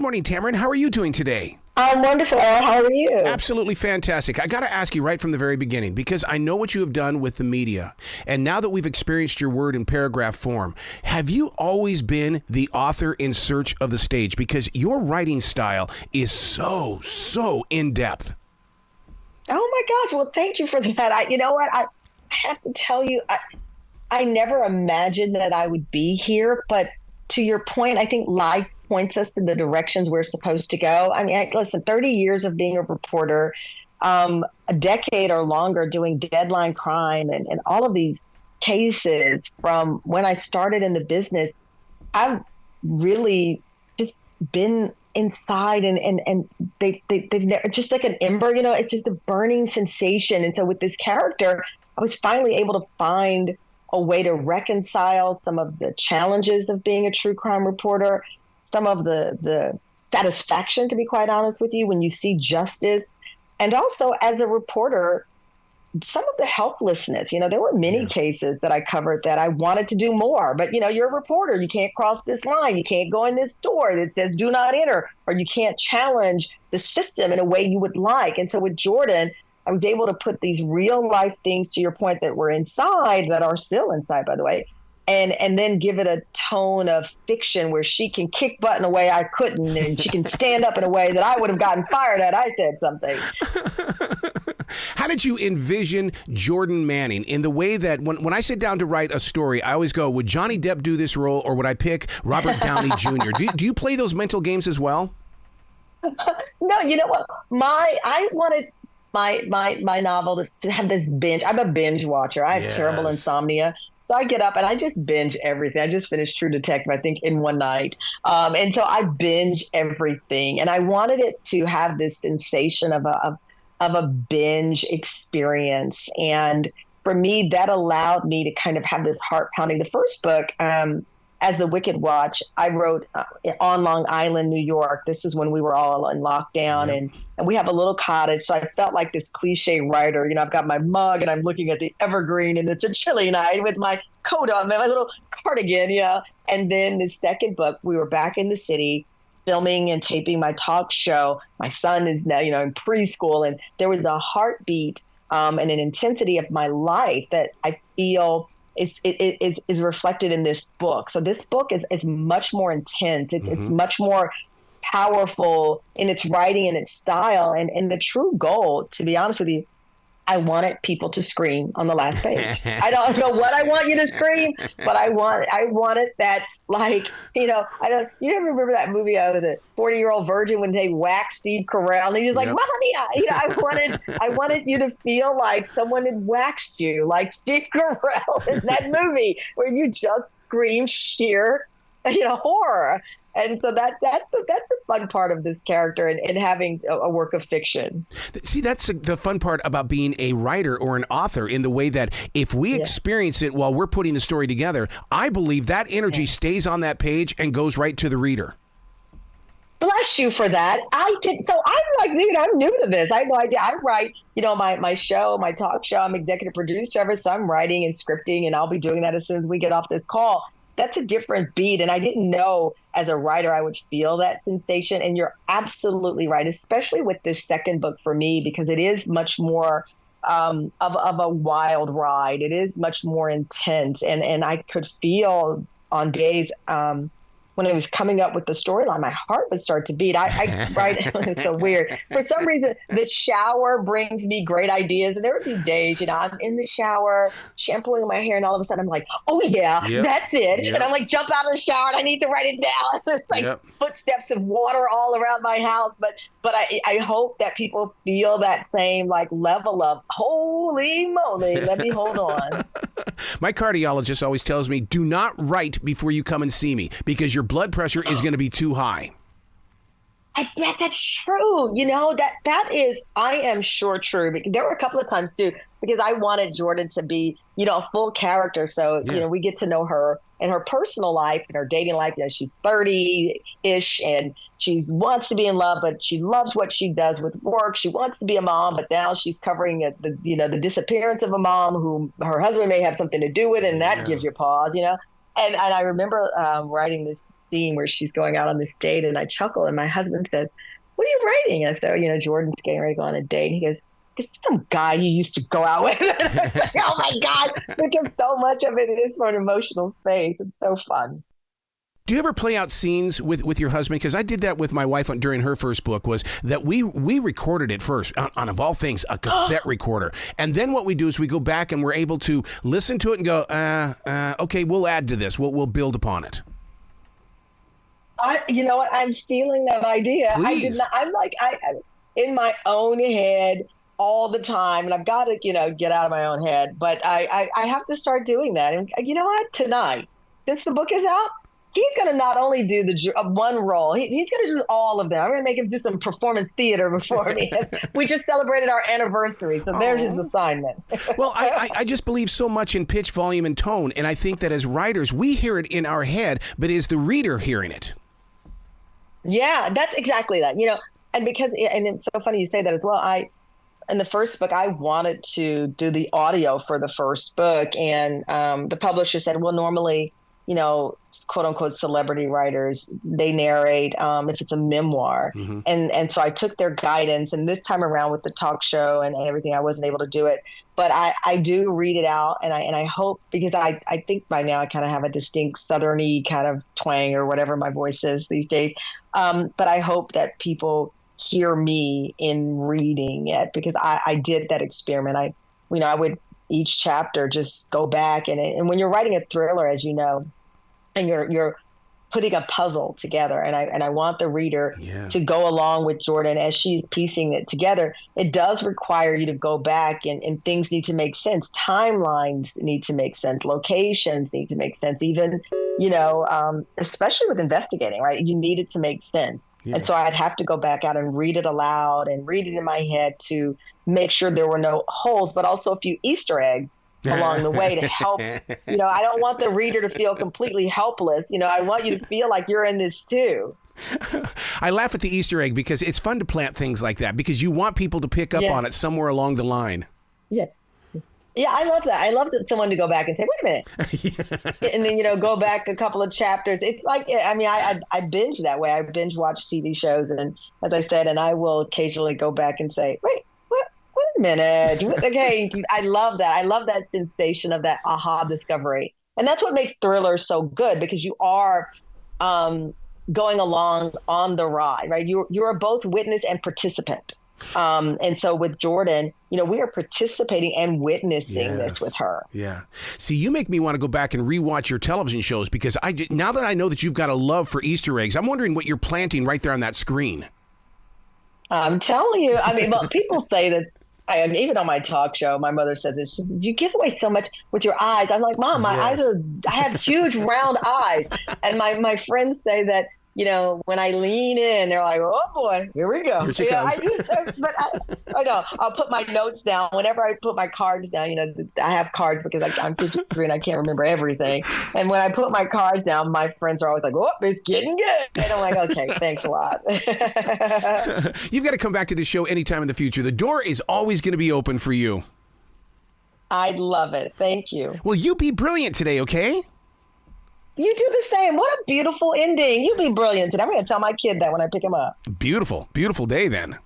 Good morning, Tamron. How are you doing today? I'm wonderful. How are you? Absolutely fantastic. I got to ask you right from the very beginning, because I know what you have done with the media. And now that we've experienced your word in paragraph form, have you always been the author in search of the stage? Because your writing style is so in-depth. Oh my gosh. Well, thank you for that. You know what? I have to tell you, I never imagined that I would be here. But to your point, I think life points us in the directions we're supposed to go. I mean, listen, 30 years of being a reporter, a decade or longer doing deadline crime and all of these cases from when I started in the business, I've really just been inside and they've never, just like an ember, it's just a burning sensation. And so with this character, I was finally able to find a way to reconcile some of the challenges of being a true crime reporter, some of the satisfaction, to be quite honest with you, when you see justice. And also as a reporter, some of the helplessness, there were many cases that I covered that I wanted to do more, but you're a reporter. You can't cross this line. You can't go in this door that says do not enter, or you can't challenge the system in a way you would like. And so with Jordan, I was able to put these real life things, to your point, that were inside, that are still inside, by the way, and then give it a tone of fiction where she can kick butt in a way I couldn't, and she can stand up in a way that I would have gotten fired at. I said something. How did you envision Jordan Manning in the way that when I sit down to write a story, I always go, would Johnny Depp do this role, or would I pick Robert Downey Jr.? Do you play those mental games as well? No, you know what? I wanted my novel to have this binge. I'm a binge watcher. I have terrible insomnia. So I get up and I just binge everything. I just finished True Detective, I think, in one night. And so I binge everything. And I wanted it to have this sensation of a binge experience. And for me, that allowed me to kind of have this heart pounding. The first book, As the Wicked Watch, I wrote on Long Island, New York. This is when we were all in lockdown, and we have a little cottage. So I felt like this cliche writer. I've got my mug and I'm looking at the evergreen, and it's a chilly night with my coat on, my little cardigan, And then the second book, we were back in the city filming and taping my talk show. My son is now, in preschool, and there was a heartbeat and an intensity of my life that I feel is reflected in this book. So this book is much more intense. It's much more powerful in its writing and its style. And the true goal, to be honest with you, I wanted people to scream on the last page. I don't know what I want you to scream, but I wanted that, you ever remember that movie, I was a 40-year-old virgin, when they waxed Steve Carell, and he was like, Mamma Mia! I wanted you to feel like someone had waxed you, like Steve Carell in that movie, where you just scream sheer, horror. And so that's the fun part of this character and having a work of fiction. See, that's the fun part about being a writer or an author, in the way that if we experience it while we're putting the story together, I believe that energy stays on that page and goes right to the reader. Bless you for that. I did. So I'm I'm new to this. I have no idea. I write, my show, my talk show. I'm executive producer of it, so I'm writing and scripting, and I'll be doing that as soon as we get off this call. That's a different beat. And I didn't know as a writer I would feel that sensation. And you're absolutely right, especially with this second book for me, because it is much more of a wild ride. It is much more intense. And I could feel on days when I was coming up with the storyline, my heart would start to beat. I write, it's so weird. For some reason, the shower brings me great ideas. And there would be days, I'm in the shower, shampooing my hair, and all of a sudden I'm like, oh yeah, that's it. Yep. And I'm like, jump out of the shower, and I need to write it down. It's like footsteps of water all around my house. But I hope that people feel that same level of, holy moly, let me hold on. My cardiologist always tells me, do not write before you come and see me, because your blood pressure is going to be too high. I bet that's true. That is, I am sure true. There were a couple of times too, because I wanted Jordan to be, a full character. So, we get to know her and her personal life and her dating life. She's 30-ish and she wants to be in love, but she loves what she does with work. She wants to be a mom, but now she's covering the disappearance of a mom who her husband may have something to do with, and that gives you pause, And I remember writing scene where she's going out on this date, and I chuckle, and my husband says, "What are you writing?" And so, Jordan's getting ready to go on a date, and he goes, "It's some guy you used to go out with." Like, oh my God, because so much of it is for an emotional space. It's so fun. Do you ever play out scenes with your husband? Because I did that with my wife during her first book, was that we recorded it first on of all things, a cassette recorder. And then what we do is we go back and we're able to listen to it and go, okay, we'll add to this. We'll build upon it. You know what? I'm stealing that idea. Please. I did not. I'm like, I in my own head all the time, and I've got to, get out of my own head. But I have to start doing that. And you know what? Tonight, since the book is out, he's going to not only do the one role, he's going to do all of them. I'm going to make him do some performance theater before me. We just celebrated our anniversary, so there's his assignment. Well, I just believe so much in pitch, volume, and tone, and I think that as writers, we hear it in our head, but is the reader hearing it? Yeah, that's exactly that. And it's so funny you say that as well. In the first book, I wanted to do the audio for the first book, and the publisher said, well, normally, quote unquote celebrity writers, they narrate if it's a memoir. Mm-hmm. And so I took their guidance, and this time around with the talk show and everything, I wasn't able to do it. But I do read it out, and I hope, because I think by now I kind of have a distinct southerny kind of twang or whatever my voice is these days. But I hope that people hear me in reading it, because I did that experiment. I would each chapter just go back, and when you're writing a thriller, as you know, and you're putting a puzzle together, and I want the reader to go along with Jordan as she's piecing it together. It does require you to go back, and things need to make sense. Timelines need to make sense. Locations need to make sense. Even, especially with investigating, right? You need it to make sense. Yeah. And so I'd have to go back out and read it aloud and read it in my head to make sure there were no holes, but also a few Easter eggs along the way to help. I don't want the reader to feel completely helpless. I want you to feel like you're in this too. I laugh at the Easter egg because it's fun to plant things like that because you want people to pick up on it somewhere along the line. Yeah. Yeah, I love that. I love someone to go back and say, wait a minute. And then, go back a couple of chapters. It's like, I binge that way. I binge watch TV shows. And as I said, and I will occasionally go back and say, wait a minute. Okay. I love that. I love that sensation of that aha discovery. And that's what makes thrillers so good, because you are going along on the ride, right? You're both witness and participant. And so with Jordan, we are participating and witnessing this with her. Yeah. See, you make me want to go back and rewatch your television shows, because now that I know that you've got a love for Easter eggs, I'm wondering what you're planting right there on that screen. I'm telling you. Well, people say that. Even on my talk show, my mother says it's just, you give away so much with your eyes. I'm like, Mom, my eyes I have huge round eyes. And my friends say that, when I lean in, they're like, oh boy, here we go. Here she comes. But I know, I'll put my notes down. Whenever I put my cards down, I have cards because I'm 53 and I can't remember everything. And when I put my cards down, my friends are always like, oh, it's getting good. And I'm like, okay, thanks a lot. You've got to come back to the show anytime in the future. The door is always going to be open for you. I love it. Thank you. Well, you be brilliant today, okay? You do the same. What a beautiful ending. You be brilliant today. I'm going to tell my kid that when I pick him up. Beautiful, beautiful day then.